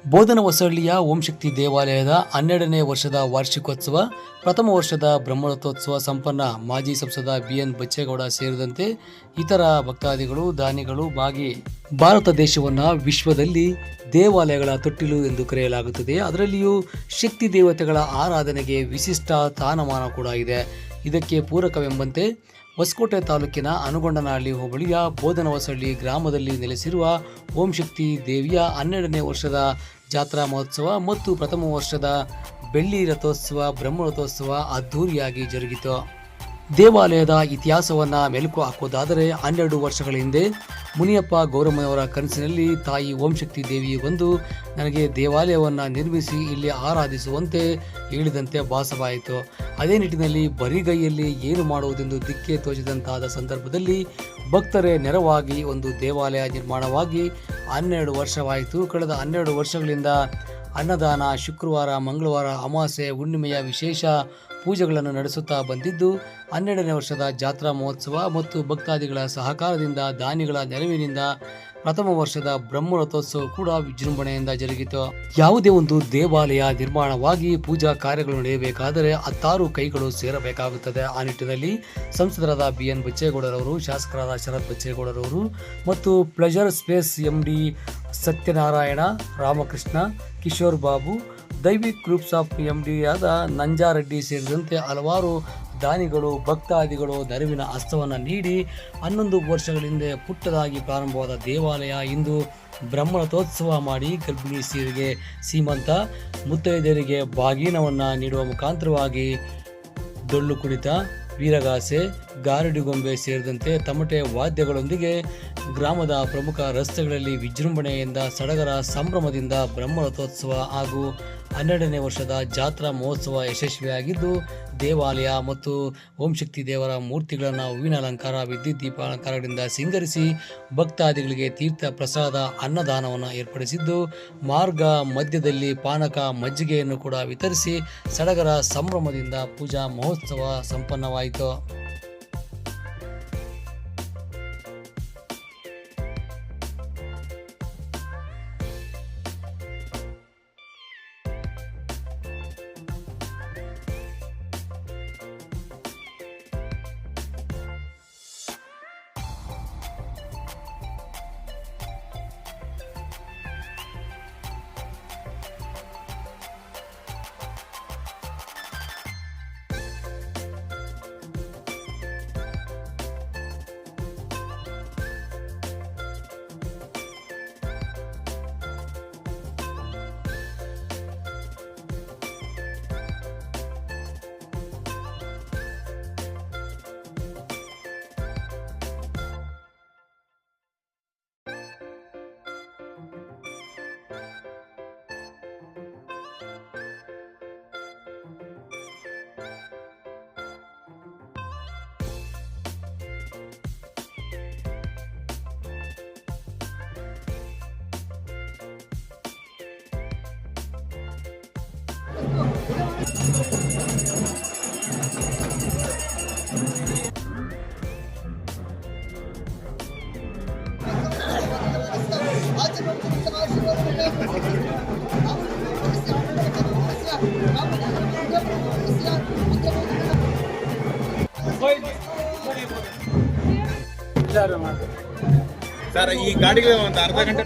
ಬೋಧನಹೊಸಳ್ಳಿಯ ಓಂ ಶಕ್ತಿ ದೇವಾಲಯದ 12ನೇ ವರ್ಷದ ವಾರ್ಷಿಕೋತ್ಸವ, ಪ್ರಥಮ ವರ್ಷದ ಬ್ರಹ್ಮರಥೋತ್ಸವ ಸಂಪನ್ನ. ಮಾಜಿ ಸಂಸದ BN ಬಚ್ಚೇಗೌಡ ಸೇರಿದಂತೆ ಇತರ ಭಕ್ತಾದಿಗಳು, ದಾನಿಗಳು ಭಾಗಿ. ಭಾರತ ದೇಶವನ್ನು ವಿಶ್ವದಲ್ಲಿ ದೇವಾಲಯಗಳ ತೊಟ್ಟಿಲು ಎಂದು ಕರೆಯಲಾಗುತ್ತದೆ. ಅದರಲ್ಲಿಯೂ ಶಕ್ತಿ ದೇವತೆಗಳ ಆರಾಧನೆಗೆ ವಿಶಿಷ್ಟ ಸ್ಥಾನಮಾನ ಕೂಡ ಇದೆ. ಇದಕ್ಕೆ ಪೂರಕವೆಂಬಂತೆ ಹೊಸಕೋಟೆ ತಾಲೂಕಿನ ಅನುಗೊಂಡನಹಳ್ಳಿ ಹೋಬಳಿಯ ಬೋಧನಹೊಸಳ್ಳಿ ಗ್ರಾಮದಲ್ಲಿ ನೆಲೆಸಿರುವ ಓಂ ಶಕ್ತಿ ದೇವಿಯ 12ನೇ ವರ್ಷದ ಜಾತ್ರಾ ಮಹೋತ್ಸವ ಮತ್ತು ಪ್ರಥಮ ವರ್ಷದ ಬೆಳ್ಳಿ ರಥೋತ್ಸವ, ಬ್ರಹ್ಮರಥೋತ್ಸವ ಅದ್ಧೂರಿಯಾಗಿ ಜರುಗಿತು. ದೇವಾಲಯದ ಇತಿಹಾಸವನ್ನು ಮೆಲುಕು ಹಾಕುವುದಾದರೆ 12 ವರ್ಷಗಳ ಹಿಂದೆ ಮುನಿಯಪ್ಪ ಗೌರಮ್ಮನವರ ಕನಸಿನಲ್ಲಿ ತಾಯಿ ಓಂ ಶಕ್ತಿ ದೇವಿ ಬಂದು ನನಗೆ ದೇವಾಲಯವನ್ನು ನಿರ್ಮಿಸಿ ಇಲ್ಲಿ ಆರಾಧಿಸುವಂತೆ ಹೇಳಿದಂತೆ ಭಾಸವಾಯಿತು. ಅದೇ ನಿಟ್ಟಿನಲ್ಲಿ ಬರಿಗೈಯಲ್ಲಿ ಏನು ಮಾಡುವುದೆಂದು ದಿಕ್ಕೆ ತೋಚದಂತಾದ ಸಂದರ್ಭದಲ್ಲಿ ಭಕ್ತರೇ ನೆರವಾಗಿ ಒಂದು ದೇವಾಲಯ ನಿರ್ಮಾಣವಾಗಿ 12 ವರ್ಷವಾಯಿತು. ಕಳೆದ 12 ವರ್ಷಗಳಿಂದ ಅನ್ನದಾನ, ಶುಕ್ರವಾರ, ಮಂಗಳವಾರ, ಅಮಾವಾಸ್ಯೆ, ಹುಣ್ಣಿಮೆಯ ವಿಶೇಷ ಪೂಜೆಗಳನ್ನು ನಡೆಸುತ್ತಾ ಬಂದಿದ್ದು, 12ನೇ ವರ್ಷದ ಜಾತ್ರಾ ಮಹೋತ್ಸವ ಮತ್ತು ಭಕ್ತಾದಿಗಳ ಸಹಕಾರದಿಂದ, ದಾನಿಗಳ ನೆರವಿನಿಂದ ಪ್ರಥಮ ವರ್ಷದ ಬ್ರಹ್ಮರಥೋತ್ಸವ ಕೂಡ ವಿಜೃಂಭಣೆಯಿಂದ ಜರುಗಿತು. ಯಾವುದೇ ಒಂದು ದೇವಾಲಯ ನಿರ್ಮಾಣವಾಗಿ ಪೂಜಾ ಕಾರ್ಯಗಳು ನಡೆಯಬೇಕಾದರೆ 16 ಕೈಗಳು ಸೇರಬೇಕಾಗುತ್ತದೆ. ಆ ನಿಟ್ಟಿನಲ್ಲಿ ಸಂಸದರಾದ BN ಬಚ್ಚೇಗೌಡರವರು, ಶಾಸಕರಾದ ಶರತ್ ಬಚ್ಚೇಗೌಡರವರು ಮತ್ತು pleasure space MD Satyanarayana, Ramakrishna, Kishore Babu, Daivik groups of MD ಆದ ನಂಜಾರೆಡ್ಡಿ ಸೇರಿದಂತೆ ಹಲವಾರು ದಾನಿಗಳು, ಭಕ್ತಾದಿಗಳು ನೆರವಿನ ಹಸ್ತವನ್ನು ನೀಡಿ 11 ವರ್ಷಗಳಿಂದ ಪುಟ್ಟದಾಗಿ ಪ್ರಾರಂಭವಾದ ದೇವಾಲಯ ಇಂದು ಬ್ರಹ್ಮರಥೋತ್ಸವ ಮಾಡಿ ಗರ್ಭಿಣಿ ಸ್ತ್ರೀಯರಿಗೆ ಸೀಮಂತ, ಮುತ್ತೈದೆಯರಿಗೆ ಬಾಗಿನವನ್ನು ನೀಡುವ ಮುಖಾಂತರವಾಗಿ ಡೊಳ್ಳು ಕುಣಿತ, ವೀರಗಾಸೆ, ಗಾರಡಿಗೊಂಬೆ ಸೇರಿದಂತೆ ತಮಟೆ ವಾದ್ಯಗಳೊಂದಿಗೆ ಗ್ರಾಮದ ಪ್ರಮುಖ ರಸ್ತೆಗಳಲ್ಲಿ ವಿಜೃಂಭಣೆಯಿಂದ ಸಡಗರ ಸಂಭ್ರಮದಿಂದ ಬ್ರಹ್ಮರಥೋತ್ಸವ ಹಾಗೂ 12ನೇ ವರ್ಷದ ಜಾತ್ರಾ ಮಹೋತ್ಸವ ಯಶಸ್ವಿಯಾಗಿದ್ದು, ದೇವಾಲಯ ಮತ್ತು ಓಂ ಶಕ್ತಿ ದೇವರ ಮೂರ್ತಿಗಳನ್ನು ಹೂವಿನ ಅಲಂಕಾರ, ವಿದ್ಯುತ್ ದೀಪ ಅಲಂಕಾರಗಳಿಂದ ಸಿಂಗರಿಸಿ ಭಕ್ತಾದಿಗಳಿಗೆ ತೀರ್ಥ ಪ್ರಸಾದ, ಅನ್ನದಾನವನ್ನು ಏರ್ಪಡಿಸಿದ್ದು, ಮಾರ್ಗ ಮಧ್ಯದಲ್ಲಿ ಪಾನಕ, ಮಜ್ಜಿಗೆಯನ್ನು ಕೂಡ ವಿತರಿಸಿ ಸಡಗರ ಸಂಭ್ರಮದಿಂದ ಪೂಜಾ ಮಹೋತ್ಸವ ಸಂಪನ್ನವಾಯಿತು. ಸರ್, ಈ ಗಾಡಿಗೆ ಒಂದು ಅರ್ಧ ಗಂಟೆ